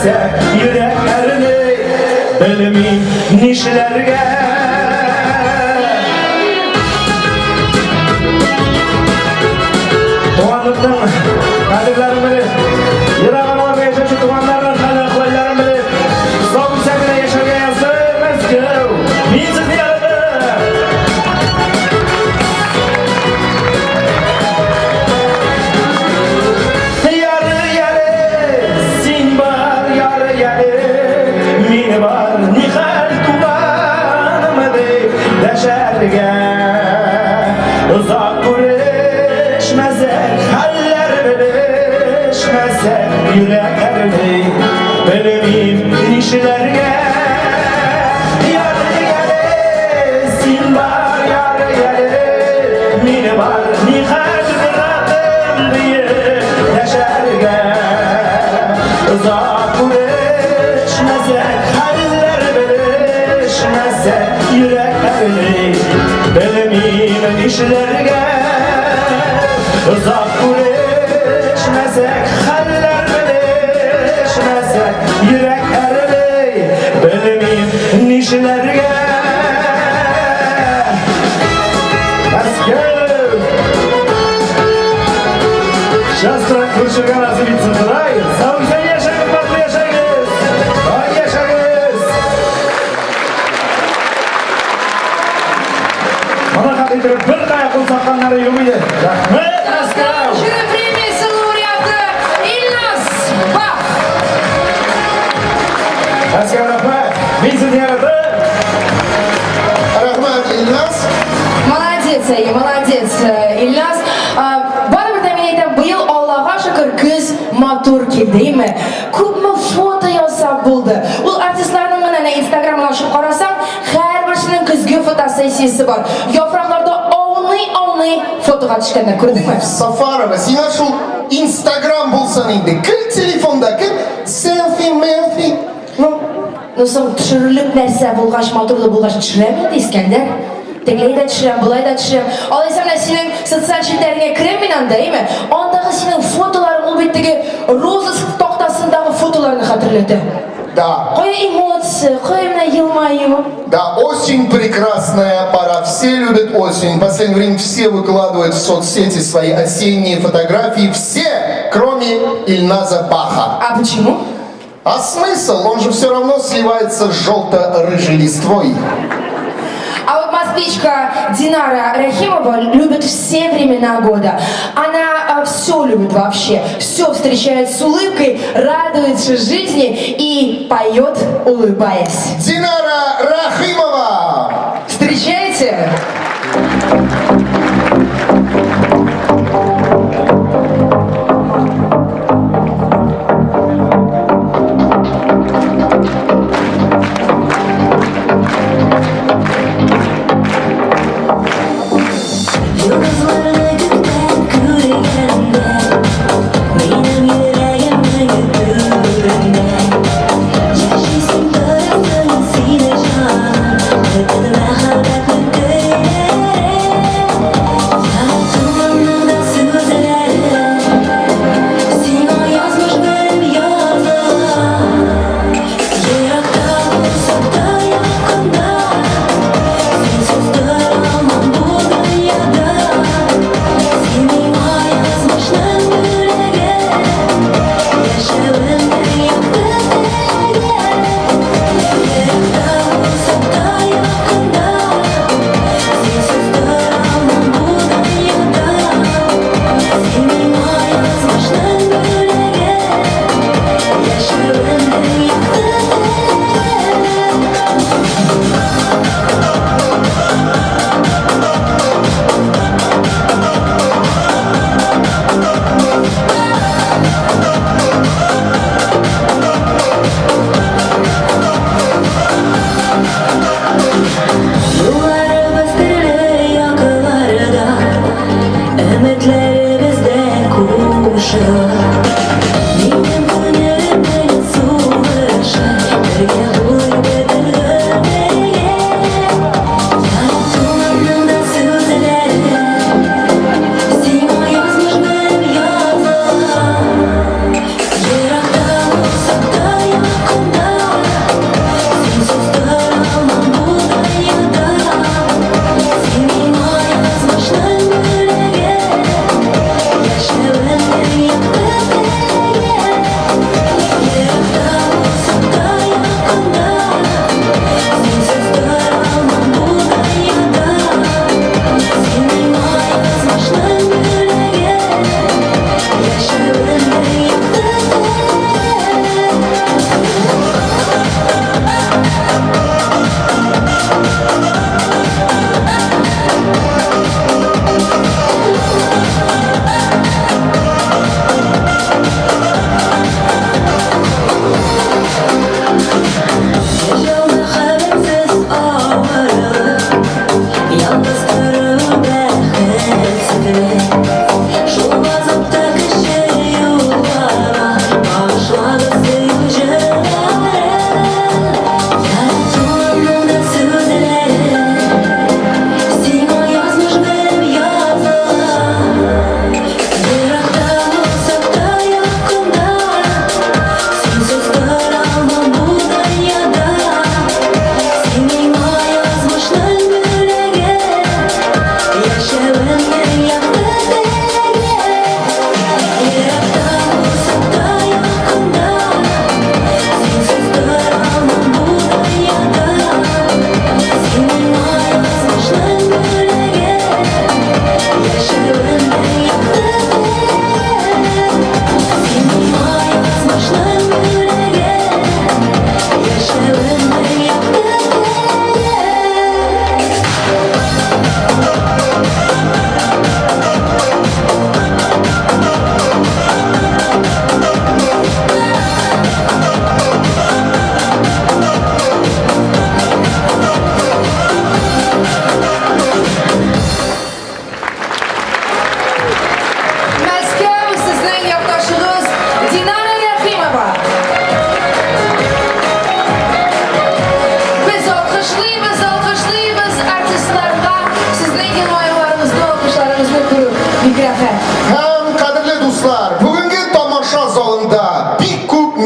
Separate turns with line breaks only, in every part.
geçmezse yüreklerini ölümün nişlerge Doğanlıktan kadirlerim bilir Yırağın orada yaşaşı dumanlarla kalan koylarım bilir Son sevgine yaşarga yazdı Mezgül Müzik diyarıdır Yarı yarı Sin var yarı yarı Min var nihal tubanımı Deşerge Uzak görüşmeze Haller bilişmeze Yüreklerini Ölümün nişlerge Yarı yarı Sin var yarı yarı Min var nihal bırakım diye Deşerge Uzak görüşmeze Haller bilişmeze Yüreklerini Ölümün nişlerge Uzak görüşmezsek, haller bilişmezsek Yürek erili bölümün nişlerge Let's go! Şastra kurşurga nasıl bitsin Turay? Sağ ol güzel yaşayın, mutlu yaşayınız Ay yaşayınız Bana kadar bir kaya kulsaklanları yumuydu Rahmet!
Жюри премии лауреата Ильназ Бах.
Asker Rahmet, Müzik diyarıdır
Rahmat İlnaz.
Молодец, Ая, молодец, Ильназ. Baribir de men aytaman, bu yil Allohga shukr kuz motor keldi, deymi? Ko'pmi foto yozsam bo'ldi. U artistlarning mana Instagramga ochib qarasam, har birisining kuzgi fotosessiyasi bor. Yoproqlarda ovni fotoga tushganlar ko'rdingmi?
Safarova, sen şu Instagram bulsan indi. Kır telefondaki selfie, melfie.
Ну, so'ng tushirilib narsa bo'lg'ash, motorli bo'lg'ash tushiraman Iskandar. Teglayda tushiraman, bulayda tushiraman. Olaysam sening sotsial shetlaringga kiraman, deymi? Ondagi sening fotolaring u betdagi rozis taqtasindagi fotolarni xatirladi.
Да,
Qo'ya emotsiya, qo'ya mana yilmayib.
да, осень прекрасная пора. Все любят осень. В последнее время все выкладывают в соцсети свои осенние фотографии. Все, кроме Ильназа Баха.
А почему?
А смысл? Он же все равно сливается с желто-рыжей листвой.
А вот москвичка Динара Рахимова любит все времена года. Она все любит вообще. Все встречает с улыбкой, радуется жизни и поет, улыбаясь.
Динара Рахимова!
Встречайте!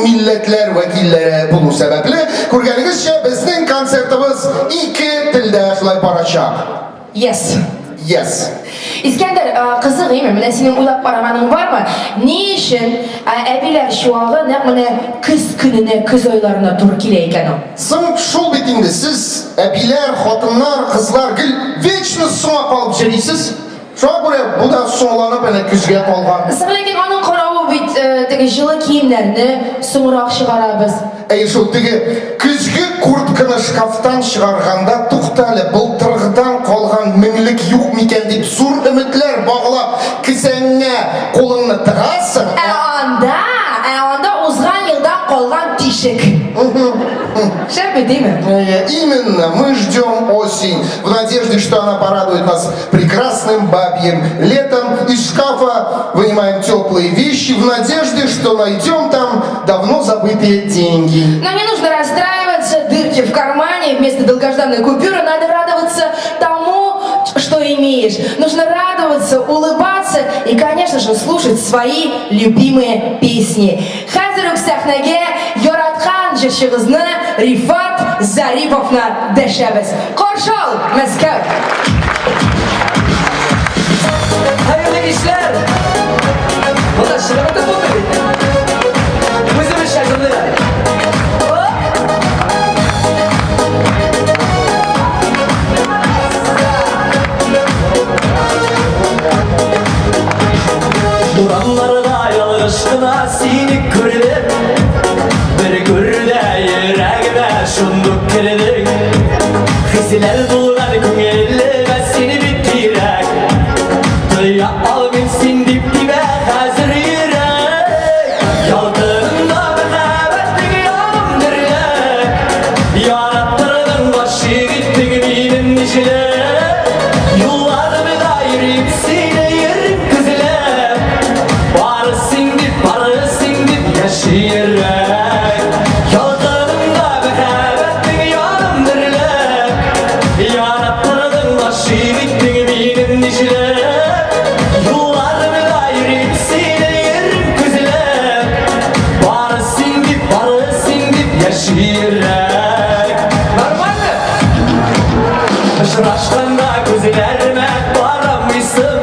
milletler vakilleri bunu sebeple kurganigizce bizning konsertimiz iki tilde şulay barachak.
Yes.
Yes.
İskender, kızı değil mi? Mine senin uylap baramanın var mı? Ne için ebiler şu ağı ne mine kız gününe, kız oylarına dur kileyken o?
Sın şul bitinde siz ebiler, xotinlar, kızlar gül veçni soğuk alıp jeliysiz. Şuna göre bu da soğulanıp öyle küzge olgan.
Sığlekin onun korağı bit жылы kiyimlerini soğurak çıkarabız.
Şul tigi küzge kurtkını şkaftan çıkarganda tuhtali былтырғыдан kolgan minlik yok miken deyip sur ümitler bağlap kisenge kolunu tıgasın.
Anda uzgan yıldan kolgan tişik. Şerbi değil mi?
Именно, мы ждем осень в надежде, что она порадует нас прекрасным бабьим летом. Из шкафа вынимаем теплые вещи в надежде, что найдем там давно забытые деньги.
Нам не нужно расстраиваться, дырки в кармане, вместо долгожданной купюры надо радоваться тому, что имеешь. Нужно радоваться, улыбаться и, конечно же, слушать свои любимые песни. Хазir сахнаге yoratgan jishig'izni Rifat Zaripovna deshamiz. Qorshol Moskva.
Hayırlı işler. Bu da şıramı da bu dedi. Bizim iş hazırlığı. Duranlarda yalışkına seni gördüm. Bir görde yüreğime şunduk kirdik. Hisler dolgan köngelle ve seni bitirek. Duya almışsın dip dibe hazır yürek. Yaldırında mehebetlik yanım direk. Yarattırdın başı gittin benim nişile. Yollarımı da yürüyüp seni yerim kızile. Barısın dip yaşayırek. Yaldırında mehebetlik yanım direk. Yarattırdın başı gittin benim nişile. Yollarımı da yürüyüp seni yerim kızile. Barısın dip yaşayırek. Normal mi? Hışraşkanda gözlerime baramışsın.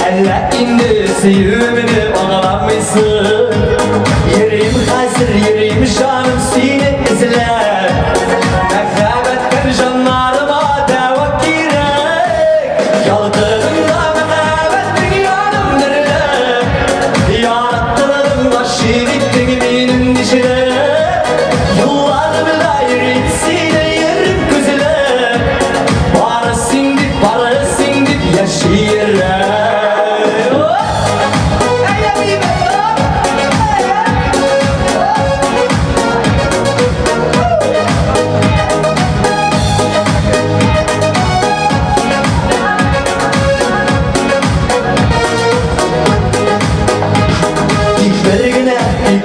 Elle indi sevimini ağlamışsın. Yüreğim hazır, yüreğim canım seni izler. Mehebetken canlarıma deva girek. Yaldırında mehebetlik yanım direk. Yarattırdın başı gittin benim dişine. Yollarımı da yürüyüp seni yerim kızile. Barısın dip yaşayırek.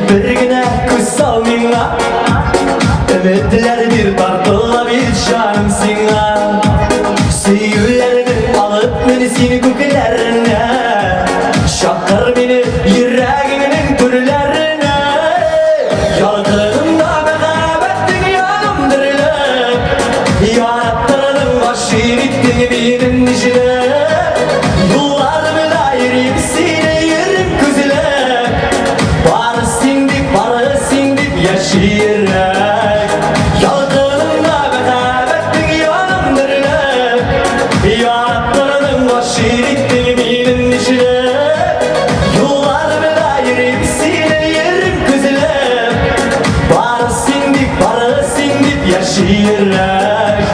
Bir güne kuş sal minna. Ümitler bir tartıla bir canım sinna. Süyülerini alıp beni seni kokularına. Şakar beni yüreğinin türlerine. Yaldırında mehebetlik yanım direk. Yarattırdın başı gittin benim nişine. Yollarımı da yürüyüp seni yerim kızile. Barısın dip yaşayırek. Yaldırında mehebetlik yanım direk. Yarattırdın başı gittin benim nişine. Yollarımı da yürüyüp seni yerim kızile. Barısın dip yaşayırek.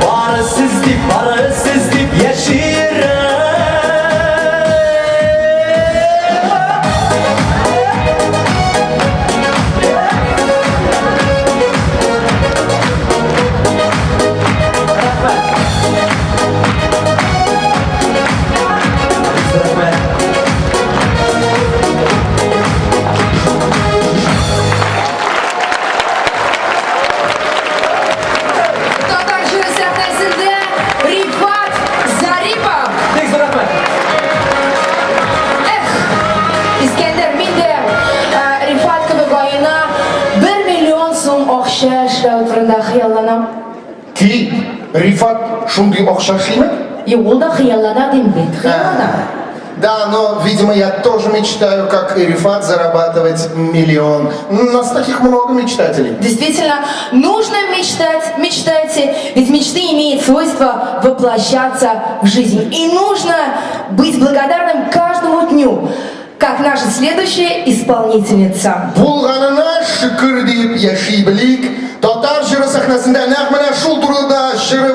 Barısız dip yaşayırek.
турында хыялланам.
Ки, Рифат шундый окшашимы?
И ул да хыяллана дим бит. Хыяллана.
Да, но, видимо, я тоже мечтаю, как и Рифат, зарабатывать 1 миллион. У нас таких много мечтателей.
Действительно, нужно мечтать, мечтайте, ведь мечты имеют свойство воплощаться в жизнь. И нужно быть благодарным каждому дню, как наша следующая исполнительница.
Булганына шүкір деп яши білейік. Татар жыры сахнасында нақ мына шул турыда жыры